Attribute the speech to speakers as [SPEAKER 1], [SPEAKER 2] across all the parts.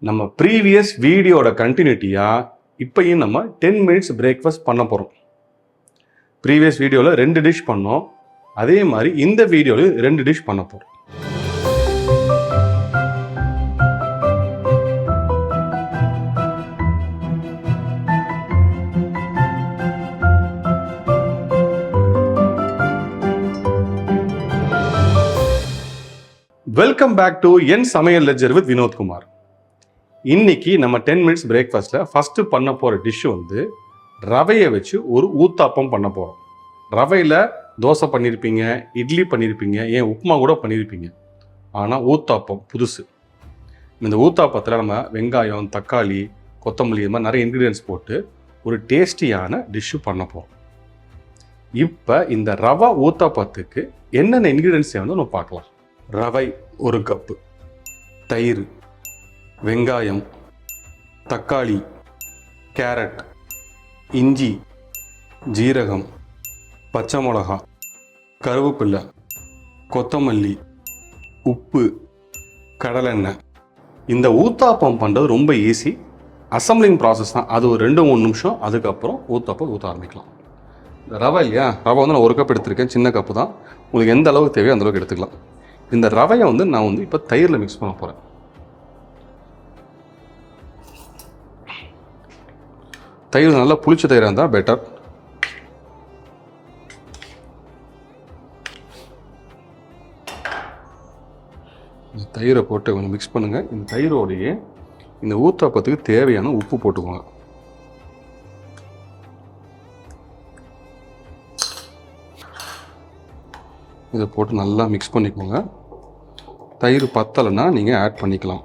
[SPEAKER 1] நம்ம ப்ரீவியஸ் வீடியோட கண்டினியூட்டியாக இப்போயும் நம்ம 10 மினிட்ஸ் பிரேக்ஃபாஸ்ட் பண்ண போகிறோம். ப்ரீவியஸ் வீடியோவில் 2 டிஷ் பண்ணோம். அதே மாதிரி இந்த வீடியோவில் 2 டிஷ் பண்ண போகிறோம். வெல்கம் பேக் டு என் சமையல் லெஜர் வித் வினோத்குமார். இன்னைக்கு நம்ம 10 மினிட்ஸ் பிரேக்ஃபாஸ்ட்டில் ஃபஸ்ட்டு பண்ண போகிற டிஷ்ஷு வந்து ரவையை வச்சு ஒரு ஊத்தாப்பம் பண்ண போகிறோம். ரவையில் தோசை பண்ணியிருப்பீங்க, இட்லி பண்ணியிருப்பீங்க, ஏன் உப்புமா கூட பண்ணியிருப்பீங்க. ஆனால் ஊத்தாப்பம் புதுசு. இந்த ஊத்தாப்பத்தில் நம்ம வெங்காயம், தக்காளி, கொத்தமல்லி இது மாதிரி நிறைய இன்க்ரீடியன்ஸ் போட்டு ஒரு டேஸ்டியான டிஷ்ஷு பண்ண போகிறோம். இப்போ இந்த ரவா ஊத்தாப்பத்துக்கு என்னென்ன இன்க்ரீடியன்ஸ் வந்து நம்ம பார்க்கலாம். ரவை 1 கப்பு, தயிர், வெங்காயம், தக்காளி, கேரட், இஞ்சி, ஜீரகம், பச்சை மிளகா, கருவேப்பிலை, கொத்தமல்லி, உப்பு, கடலெண்ணெய். இந்த ஊத்தாப்பம் பண்ணுறது ரொம்ப ஈஸி. அசம்பிளிங் ப்ராசஸ் தான். அது ஒரு 2-3 நிமிஷம். அதுக்கப்புறம் ஊத்தாப்பம் ஊற்ற ஆரம்பிக்கலாம். இந்த ரவை இல்லையா, ரவை வந்து நான் 1 கப் எடுத்திருக்கேன். சின்ன கப்பு தான். உங்களுக்கு எந்த அளவுக்கு தேவையோ அந்த அளவுக்கு எடுத்துக்கலாம். இந்த ரவையை வந்து நான் வந்து இப்போ தயிரில் மிக்ஸ் பண்ண போகிறேன். தயிர் நல்லா புளிச்ச தயிராக இருந்தால் பெட்டர். இந்த தயிரை போட்டு கொஞ்சம் மிக்ஸ் பண்ணுங்கள். இந்த தயிரோடையே இந்த ஊத்தாப்பத்துக்கு தேவையான உப்பு போட்டுக்கோங்க. இதை போட்டு நல்லா மிக்ஸ் பண்ணிக்கோங்க. தயிர் பத்தலைன்னா நீங்கள் ஆட் பண்ணிக்கலாம்.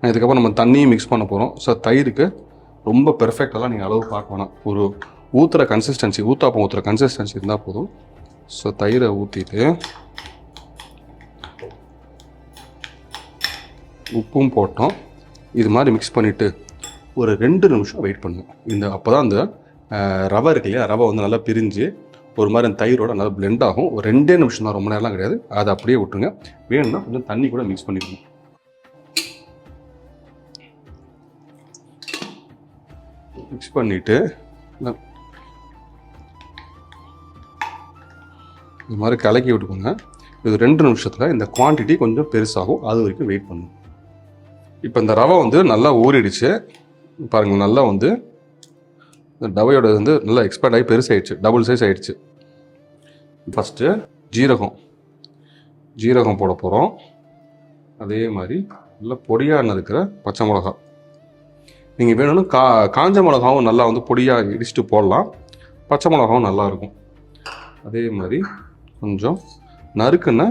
[SPEAKER 1] இதுக்கப்புறம் நம்ம தண்ணியும் மிக்ஸ் பண்ண போகிறோம். ஸோ தயிருக்கு ரொம்ப பெர்ஃபெக்டெல்லாம் நீங்கள் அளவு பார்க்க வேணாம். ஒரு ஊற்றுற கன்சிஸ்டன்சி, ஊத்தாப்பம் ஊற்றுற கன்சிஸ்டன்சி இருந்தால் போதும். ஸோ தயிரை ஊற்றிட்டு உப்பும் போட்டோம். இது மாதிரி மிக்ஸ் பண்ணிவிட்டு ஒரு 2 நிமிஷம் வெயிட் பண்ணுங்க. அப்போ தான் அந்த ரவை இருக்கு இல்லையா, ரவை வந்து நல்லா பிரிஞ்சு ஒரு மாதிரி அந்த தயிரோட நல்லா பிளெண்ட் ஆகும். ஒரு 2 நிமிஷம் தான், ரொம்ப நேரம்லாம் கிடையாது. அதை அப்படியே விட்டுருங்க. வேணும்னா கொஞ்சம் தண்ணி கூட மிக்ஸ் பண்ணிக்கணும். மிக்ஸ் பண்ணிவிட்டு இது மாதிரி கலக்கி விட்டுக்கோங்க. இது 2 நிமிஷத்தில் இந்த குவான்டிட்டி கொஞ்சம் பெருசாகும். அது வரைக்கும் வெயிட் பண்ணுங்க. இப்போ இந்த ரவை வந்து நல்லா ஊறிடுச்சு பாருங்கள். நல்லா வந்து இந்த ரவையோட வந்து நல்லா எக்ஸ்பேண்ட் ஆகி பெருசாகிடுச்சு, டபுள் சைஸ் ஆகிடுச்சு. ஃபஸ்ட்டு ஜீரகம் போட போகிறோம். அதே மாதிரி நல்லா பொடியாக இருக்கிற பச்சை மிளகா. நீங்கள் வேணும்னா காஞ்ச மிளகாவும் நல்லா வந்து பொடியாக இடிச்சுட்டு போடலாம். பச்சை மிளகாவும் நல்லாயிருக்கும். அதே மாதிரி கொஞ்சம் நறுக்குன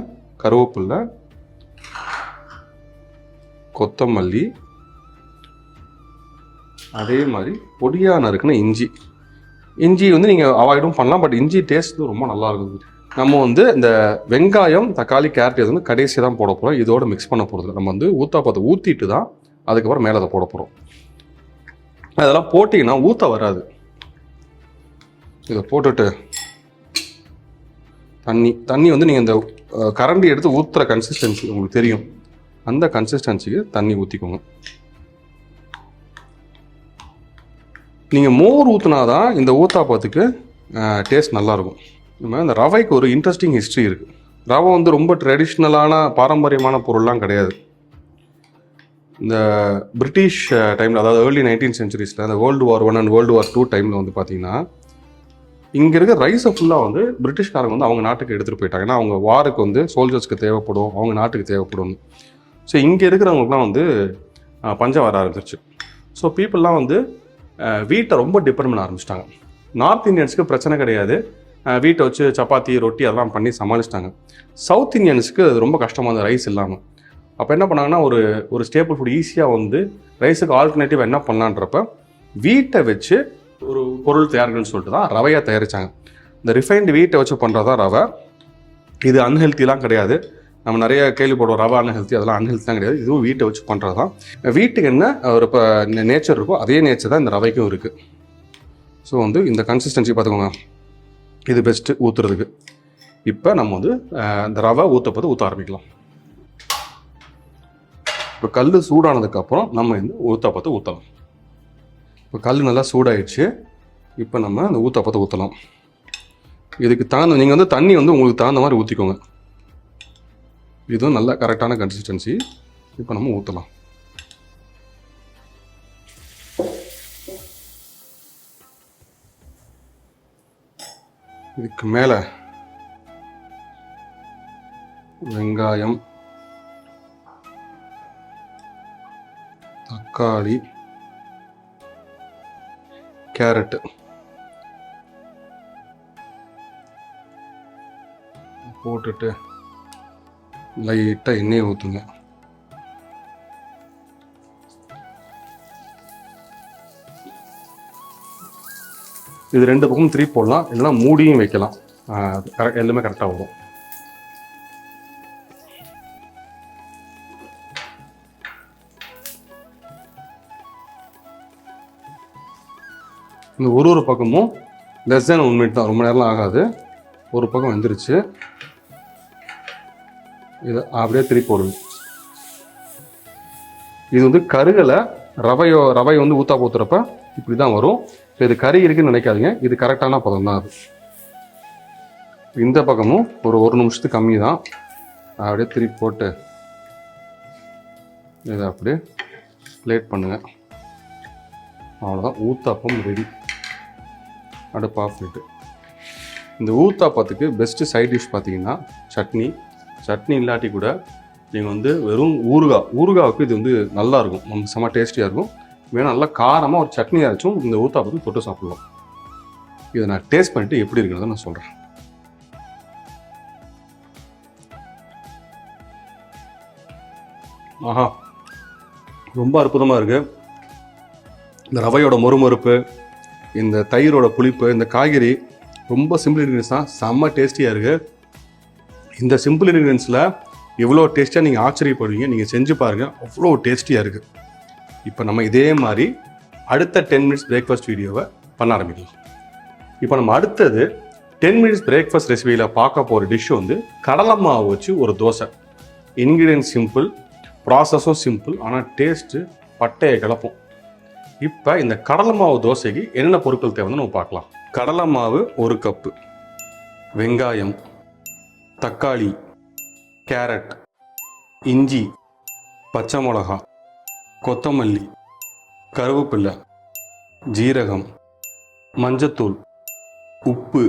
[SPEAKER 1] கருவேப்பிலை, கொத்தமல்லி, அதே மாதிரி பொடியாக நறுக்குன இஞ்சி வந்து நீங்கள் அவாய்டும் பண்ணலாம். பட் இஞ்சி டேஸ்ட் ரொம்ப நல்லா இருக்குது. நம்ம வந்து இந்த வெங்காயம், தக்காளி, கேரட் இது வந்து கடைசியாக தான் போட போகிறோம். இதோட மிக்ஸ் பண்ண போகிறது. நம்ம வந்து ஊத்தாப்பத்தை ஊற்றிட்டு தான் அதுக்கப்புறம் மேலே அதை போட போகிறோம். அதெல்லாம் போட்டிங்கன்னா ஊற்ற வராது. இதை போட்டுட்டு தண்ணி வந்து நீங்கள் இந்த கரண்டி எடுத்து ஊற்றுற கன்சிஸ்டன்சி உங்களுக்கு தெரியும். அந்த கன்சிஸ்டன்சிக்கு தண்ணி ஊற்றிக்கோங்க. நீங்கள் மோர் ஊற்றினா தான் இந்த ஊத்தாப்பத்துக்கு டேஸ்ட் நல்லாயிருக்கும். இந்த ரவைக்கு ஒரு இன்ட்ரெஸ்டிங் ஹிஸ்ட்ரி இருக்குது. ரவை வந்து ரொம்ப ட்ரெடிஷ்னலான பாரம்பரியமான பொருள்லாம் கிடையாது. இந்த பிரிட்டிஷ் டைமில், அதாவது ஏர்லி 19th சென்ச்சுரிஸில், அந்த World War I and World War II டைமில் வந்து பார்த்தீங்கன்னா இங்கே இருக்க ரைஸை ஃபுல்லாக வந்து பிரிட்டிஷ்காரங்க வந்து அவங்க நாட்டுக்கு எடுத்துகிட்டு போயிட்டாங்க. ஏன்னா அவங்க வாருக்கு வந்து சோல்ஜர்ஸ்க்கு தேவைப்படும், அவங்க நாட்டுக்கு தேவைப்படும். ஸோ இங்கே இருக்கிறவங்களுக்குலாம் வந்து பஞ்சம் வர ஆரம்பிச்சிருச்சு. ஸோ பீப்புளெலாம் வந்து வீட்டை ரொம்ப டிபெண்ட் பண்ண ஆரம்பிச்சிட்டாங்க. நார்த் இந்தியன்ஸுக்கு பிரச்சனை கிடையாது. வீட்டை வச்சு சப்பாத்தி, ரொட்டி அதெல்லாம் பண்ணி சமாளிச்சிட்டாங்க. சவுத் இந்தியன்ஸுக்கு அது ரொம்ப கஷ்டமாக இருந்தது ரைஸ் இல்லாமல். அப்போ என்ன பண்ணாங்கன்னா ஒரு ஸ்டேபிள் ஃபுட் ஈஸியாக வந்து ரைஸுக்கு ஆல்டர்னேட்டிவ் என்ன பண்ணலான்றப்ப வீட்டை வச்சு ஒரு பொருள் தயாரிக்கணும்னு சொல்லிட்டு தான் ரவையாக தயாரித்தாங்க. இந்த ரிஃபைன்டு வீட்டை வச்சு பண்ணுறது தான் ரவை. இது அன்ஹெல்த்திலாம் கிடையாது. நம்ம நிறைய கேள்விப்படுவோம் ரவை அன்ஹெல்த்தி, அதெல்லாம் அன்ஹெல்த்தி தான் கிடையாது. இதுவும் வீட்டை வச்சு பண்ணுறது தான். வீட்டுக்கு என்ன ஒரு இப்போ நேச்சர் இருக்கோ அதே நேச்சர் தான் இந்த ரவைக்கும் இருக்குது. ஸோ வந்து இந்த கன்சிஸ்டன்சி பார்த்துக்கோங்க. இது பெஸ்ட்டு ஊற்றுறதுக்கு. இப்போ நம்ம வந்து இந்த ரவை ஊற்றப்போது ஊற்ற ஆரம்பிக்கலாம். இப்போ கல் சூடானதுக்கப்புறம் நம்ம இந்த ஊத்தாப்பத்தை ஊற்றலாம். இப்போ கல் நல்லா சூடாயிடுச்சு. இப்போ நம்ம அந்த ஊத்தாப்பத்தை ஊற்றலாம். இதுக்கு தகுந்த நீங்கள் வந்து தண்ணி வந்து உங்களுக்கு தகுந்த மாதிரி ஊற்றிக்கோங்க. இதுவும் நல்ல கரெக்டான கன்சிஸ்டன்சி. இப்போ நம்ம ஊற்றலாம். இதுக்கு மேலே வெங்காயம், தக்காளி, கேரட்டு போட்டுட்டு லைட்டாக எண்ணெயை ஊற்றுங்க. இது 2 பக்கமும் திருப்பி போடலாம், இல்லைனா மூடியும் வைக்கலாம். எல்லாமே கரெக்டாக வரும். இந்த ஒரு பக்கமும் லெஸ் தேன் 1 மினிட் தான், ரொம்ப நேரம் ஆகாது. ஒரு பக்கம் வெந்துருச்சு. இதை அப்படியே திருப்பி போடுங்க. இது வந்து கருகலை. ரவை வந்து ஊத்தாப்பம் ஊற்றுறப்ப இப்படி தான் வரும். இப்போ இது கறி இருக்குன்னு நினைக்காதீங்க, இது கரெக்டான பதம் தான் அது. இந்த பக்கமும் ஒரு 1 நிமிஷத்துக்கு கம்மி தான். அப்படியே திருப்பி போட்டு இதை அப்படியே பிளேட் பண்ணுங்க. அவ்வளோதான், ஊத்தாப்பம் ரெடி. அடுப்பு ஆஃப் பண்ணிட்டு இந்த ஊத்தாப்பத்துக்கு பெஸ்ட்டு சைட் டிஷ் பார்த்தீங்கன்னா சட்னி இல்லாட்டி கூட நீங்கள் வந்து வெறும் ஊறுகாவுக்கு இது வந்து நல்லாயிருக்கும். நமக்கு செம்ம டேஸ்டியாக இருக்கும். வேணும் நல்லா காரமாக ஒரு சட்னி அரைச்சும் இந்த ஊத்தாப்பத்துக்கு தொட்டு சாப்பிடலாம். இதை நான் டேஸ்ட் பண்ணிட்டு எப்படி இருக்கிறத நான் சொல்கிறேன். ஆஹா, ரொம்ப அற்புதமாக இருக்குது. இந்த ரவையோட மொறுமொறுப்பு, இந்த தயிரோட புளிப்பு, இந்த காய்கறி ரொம்ப சிம்பிள் இன்க்ரீடியன்ஸ் தான், செம்ம டேஸ்டியாக இருக்குது. இந்த சிம்பிள் இன்க்ரீடியன்ஸில் எவ்வளோ டேஸ்ட்டாக நீங்கள் ஆச்சரியப்படுவீங்க. நீங்கள் செஞ்சு பாருங்கள், அவ்வளோ டேஸ்டியாக இருக்குது. இப்போ நம்ம இதே மாதிரி அடுத்த 10 மினிட்ஸ் பிரேக்ஃபாஸ்ட் வீடியோவை பண்ண ஆரம்பிக்கலாம். இப்போ நம்ம அடுத்தது 10 மினிட்ஸ் பிரேக்ஃபாஸ்ட் ரெசிபியில் பார்க்க போகிற டிஷ் வந்து கடலை மாவு வச்சு ஒரு தோசை. இன்க்ரீடியன்ஸ் சிம்பிள், ப்ராசஸும் சிம்பிள், ஆனால் டேஸ்ட்டு பட்டையை கிளப்பும். இப்போ இந்த கடலை மாவு தோசைக்கு என்னென்ன பொருட்கள் தேவைன்னு நம்ம பார்க்கலாம். கடலை மாவு 1 கப்பு, வெங்காயம், தக்காளி, கேரட், இஞ்சி, பச்சை மிளகா, கொத்தமல்லி, கருவேப்பிலை, ஜீரகம், மஞ்சத்தூள், உப்பு,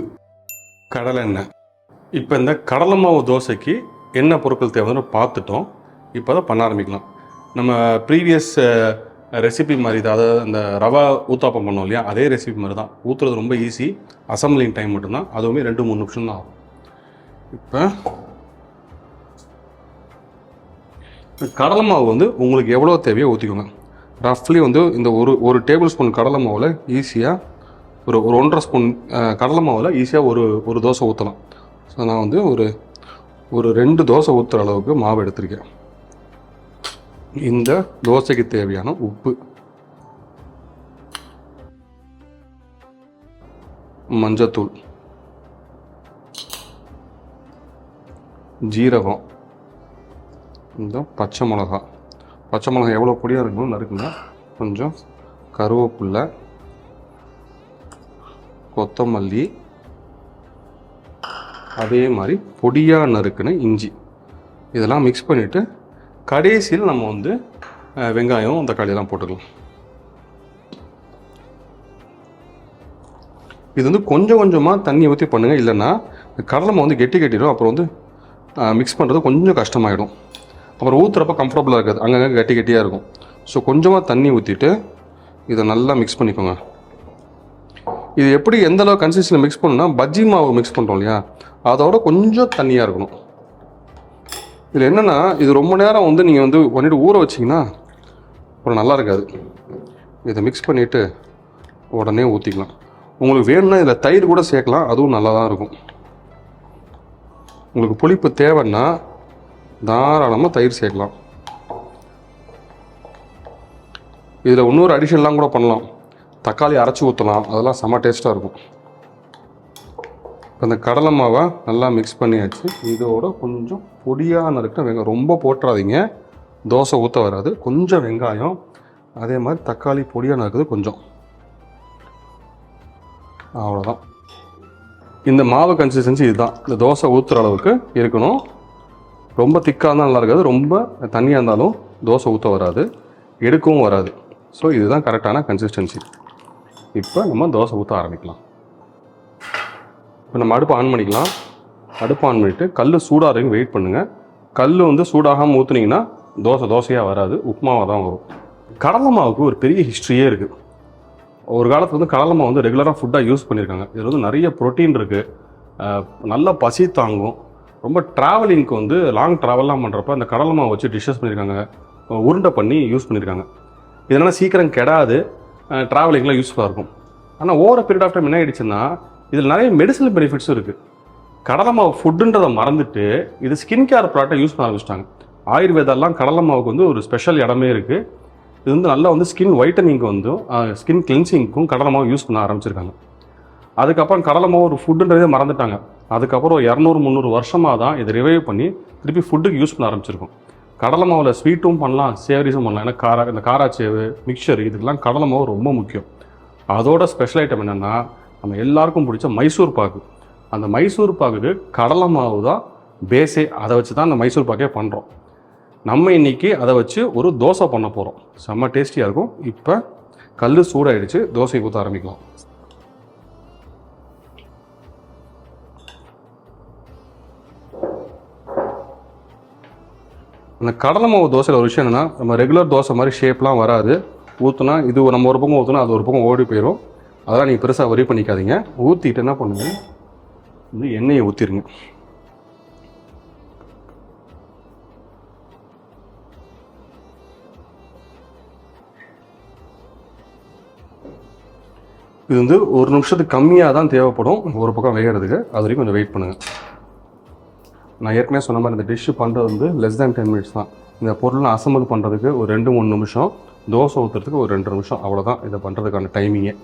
[SPEAKER 1] கடலெண்ணெய். இப்போ இந்த கடலை மாவு தோசைக்கு என்ன பொருட்கள் தேவைன்னு பார்த்துட்டோம். இப்போ தான் பண்ண ஆரம்பிக்கலாம். நம்ம ப்ரீவியஸ் ரெசிபி மாதிரி தான், அதாவது அந்த ரவா ஊத்தாப்பம் பண்ணோம் இல்லையா, அதே ரெசிபி மாதிரி தான். ஊற்றுறது ரொம்ப ஈஸி, அசம்பிளிங் டைம் மட்டும்தான். அதுவுமே 2-3 நிமிஷம் தான் ஆகும். இப்போ கடலை மாவு வந்து உங்களுக்கு எவ்வளோ தேவையோ ஊற்றிக்கோங்க. ரஃப்லி வந்து இந்த ஒரு டேபிள் ஸ்பூன் கடலை மாவில் ஈஸியாக ஒரு 1.5 ஸ்பூன் கடலை மாவில் ஈஸியாக ஒரு தோசை ஊற்றலாம். ஸோ நான் வந்து ஒரு 2 தோசை ஊற்றுற அளவுக்கு மாவு எடுத்திருக்கேன். இந்த தோசைக்கு தேவையான உப்பு, மஞ்சத்தூள், ஜீரகம், இந்த பச்சை மிளகா எவ்வளோ பொடியாக இருக்கணும் நறுக்குங்க. கொஞ்சம் கருவேப்பிலை, கொத்தமல்லி, அதே மாதிரி பொடியாக நறுக்குன இஞ்சி. இதெல்லாம் மிக்ஸ் பண்ணிவிட்டு கடைசியில் நம்ம வந்து வெங்காயம், தக்காளியெல்லாம் போட்டுக்கலாம். இது வந்து கொஞ்சம் கொஞ்சமாக தண்ணி ஊற்றி பண்ணுங்கள், இல்லைன்னா கடலை மாவு வந்து கெட்டிடும். அப்புறம் வந்து மிக்ஸ் பண்ணுறது கொஞ்சம் கஷ்டமாயிடும். அப்புறம் ஊற்றுறப்ப கம்ஃபர்டபுளாக இருக்காது, அங்கங்கே கெட்டியாக இருக்கும். ஸோ கொஞ்சமாக தண்ணி ஊற்றிட்டு இதை நல்லா மிக்ஸ் பண்ணிக்கோங்க. இது எப்படி எந்த அளவு கன்சிஸ்டன்சியில் மிக்ஸ் பண்ணணும்னா, பஜ்ஜி மாவு மிக்ஸ் பண்ணுறோம் இல்லையா, அதோட கொஞ்சம் தண்ணியாக இருக்கணும். இதில் என்னென்னா, இது ரொம்ப நேரம் வந்து நீங்கள் வந்து பண்ணிவிட்டு ஊற வச்சிங்கன்னா அப்புறம் நல்லா இருக்காது. இதை மிக்ஸ் பண்ணிவிட்டு உடனே ஊற்றிக்கலாம். உங்களுக்கு வேணும்னா இதில் தயிர் கூட சேர்க்கலாம், அதுவும் நல்லா தான் இருக்கும். உங்களுக்கு புளிப்பு தேவைன்னா தாராளமாக தயிர் சேர்க்கலாம். இதில் இன்னொரு அடிஷன்லாம் கூட பண்ணலாம். தக்காளி அரைச்சி ஊற்றலாம், அதெல்லாம் செம்ம டேஸ்ட்டாக இருக்கும். அந்த கடலை மாவை நல்லா மிக்ஸ் பண்ணியாச்சு. இதோட கொஞ்சம் பொடியாக நறுக்கிற வெங்காயம், ரொம்ப போட்டுறாதீங்க, தோசை ஊற்ற வராது. கொஞ்சம் வெங்காயம், அதே மாதிரி தக்காளி பொடியாக நறுக்குது கொஞ்சம், அவ்வளோதான். இந்த மாவு கன்சிஸ்டன்சி இதுதான். இந்த தோசை ஊற்றுற அளவுக்கு இருக்கணும். ரொம்ப திக்காக இருந்தால் நல்லா இருக்காது, ரொம்ப தண்ணியாக இருந்தாலும் தோசை ஊற்ற வராது, எடுக்கவும் வராது. ஸோ இதுதான் கரெக்டான கன்சிஸ்டன்சி. இப்போ நம்ம தோசை ஊற்ற ஆரம்பிக்கலாம். இப்போ நம்ம அடுப்பு ஆன் பண்ணிக்கலாம். அடுப்பு ஆன் பண்ணிவிட்டு கல் சூடாக வரைக்கும் வெயிட் பண்ணுங்கள். கல் வந்து சூடாகாமல் ஊற்றுனீங்கன்னா தோசையாக வராது, உப்புமாவாக தான் வரும். கடலை மாவுக்கு ஒரு பெரிய ஹிஸ்ட்ரியே இருக்குது. ஒரு காலத்தில் வந்து கடலை மாவு வந்து ரெகுலராக ஃபுட்டாக யூஸ் பண்ணியிருக்காங்க. இதில் வந்து நிறைய ப்ரோட்டீன் இருக்குது, நல்லா பசி தாங்கும். ரொம்ப ட்ராவலிங்க்கு வந்து லாங் ட்ராவல்லாம் பண்ணுறப்ப அந்த கடலை மாவு வச்சு டிஷ்ஷஸ் பண்ணியிருக்காங்க, உருண்டை பண்ணி யூஸ் பண்ணியிருக்காங்க. இதனால் சீக்கிரம் கெடாது, ட்ராவலிங்லாம் யூஸ்ஃபுல்லாக இருக்கும். ஆனால் ஓவர் பீரியட் ஆஃப் டைம் என்ன ஆகிடுச்சுன்னா இதில் நிறைய மெடிசனல் பெனிஃபிட்ஸும் இருக்குது. கடலை மாவு ஃபுட்டுன்றதை மறந்துட்டு இது ஸ்கின் கேர் ப்ராடக்டை யூஸ் பண்ண ஆரம்பிச்சிட்டாங்க. ஆயுர்வேதாலாம் கடலை மாவுக்கு வந்து ஒரு ஸ்பெஷல் இடமே இருக்குது. இது வந்து நல்லா வந்து ஸ்கின் ஒயிட்டனிங்க்கு வந்து ஸ்கின் கிளென்சிங்க்கும் கடலை மாவு யூஸ் பண்ண ஆரம்பிச்சிருக்காங்க. அதுக்கப்புறம் கடலை மாவு ஒரு ஃபுட்டுன்றதே மறந்துட்டாங்க. அதுக்கப்புறம் 200-300 வருஷமாக தான் இதை ரிவைவ் பண்ணி திருப்பி ஃபுட்டுக்கு யூஸ் பண்ண ஆரம்பிச்சிருக்கோம். கடலை மாவில் ஸ்வீட்டும் பண்ணலாம், சேவரிஸும் பண்ணலாம். ஏன்னா இந்த காராச்சேவு, மிக்சர், இதுக்கெல்லாம் கடலை மாவு ரொம்ப முக்கியம். அதோட ஸ்பெஷல் ஐட்டம் என்னென்னா நம்ம எல்லாருக்கும் பிடிச்ச மைசூர் பாக்கு. அந்த மைசூர் பாக்குக்கு கடலை மாவு தான் பேஸே. அதை வச்சு தான் அந்த மைசூர் பாக்கே பண்ணுறோம். நம்ம இன்றைக்கி அதை வச்சு ஒரு தோசை பண்ண போகிறோம். செம்ம டேஸ்டியாக இருக்கும். இப்போ கல் சூடாகிடுச்சு, தோசை ஊற்ற ஆரம்பிக்கலாம். அந்த கடலை மாவு தோசையில் ஒரு விஷயம் என்னென்னா, நம்ம ரெகுலர் தோசை மாதிரி ஷேப்லாம் வராது. ஊற்றுனா இது நம்ம ஒரு பக்கம் ஊற்றுனா அது ஒரு பக்கம் ஓடி போயிடும். அதெல்லாம் நீங்கள் பெருசாக வரி பண்ணிக்காதீங்க. ஊற்றிட்டு என்ன பண்ணுங்க, வந்து எண்ணெயை ஊற்றிடுங்க. இது வந்து 1 நிமிஷத்துக்கு கம்மியாக தான் தேவைப்படும் ஒரு பக்கம் வேகிறதுக்கு. அது வரைக்கும் கொஞ்சம் வெயிட் பண்ணுங்கள். நான் ஏற்கனவே சொன்ன மாதிரி இந்த டிஷ்ஷு பண்ணுறது வந்து லெஸ் தேன் 10 மினிட்ஸ் தான். இந்த பொருளை அசம்பிள் பண்ணுறதுக்கு ஒரு 2-3 நிமிஷம், தோசை ஊற்றுறதுக்கு ஒரு 2 நிமிஷம், அவ்வளோதான் இதை பண்ணுறதுக்கான டைமிங்கே.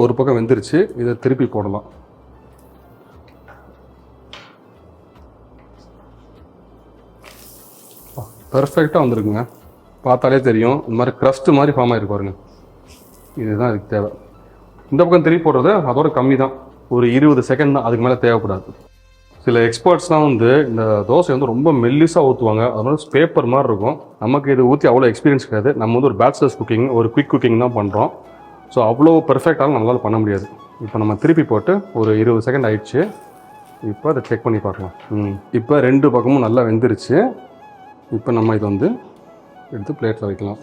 [SPEAKER 1] ஒரு பக்கம் வெந்துருச்சு, இதை திருப்பி போடலாம். பர்ஃபெக்டாக வந்துருக்குங்க, பார்த்தாலே தெரியும். இந்த மாதிரி க்ரஸ்ட் மாதிரி ஃபார்ம் ஆகிருக்கு பாருங்க. இதுதான் இதுக்கு தேவை. இந்த பக்கம் திருப்பி போடுறது அதோட கம்மி தான், ஒரு 20 செகண்ட் தான், அதுக்கு மேலே தேவைப்படாது. சில எக்ஸ்பர்ட்ஸ்லாம் வந்து இந்த தோசை வந்து ரொம்ப மெல்லிஸாக ஊற்றுவாங்க, அதனால பேப்பர் மாதிரி இருக்கும். நமக்கு இது ஊற்றி அவ்வளோ எக்ஸ்பீரியன்ஸ் கிடையாது. நம்ம வந்து ஒரு பேச்சுலர்ஸ் குக்கிங், ஒரு குயிக் குக்கிங் தான் பண்ணுறோம். ஸோ அவ்வளோ பெர்ஃபெக்டாக நம்மளால் பண்ண முடியாது. இப்போ நம்ம திருப்பி போட்டு ஒரு 20 செகண்ட் ஆயிடுச்சு. இப்போ அதை செக் பண்ணி பார்க்கலாம். இப்போ 2 பக்கமும் நல்லா வெந்துருச்சு. இப்போ நம்ம இதை வந்து எடுத்து பிளேட்டில் வைக்கலாம்.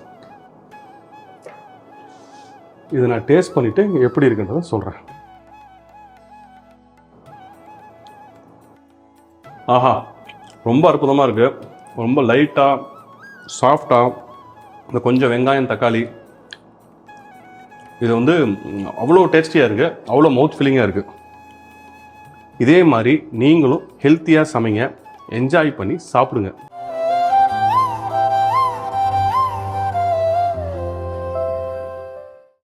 [SPEAKER 1] இதை நான் டேஸ்ட் பண்ணிவிட்டு எப்படி இருக்குன்றதை சொல்கிறேன். ஆஹா, ரொம்ப அற்புதமாக இருக்குது. ரொம்ப லைட்டாக, சாஃப்டாக, இந்த கொஞ்சம் வெங்காயம், தக்காளி, இது வந்து அவ்வளோ டேஸ்டியாக இருக்குது, அவ்வளோ மவுத் ஃபில்லிங்காக இருக்குது. இதே மாதிரி நீங்களும் ஹெல்த்தியாக சமைங்க, என்ஜாய் பண்ணி சாப்பிடுங்க.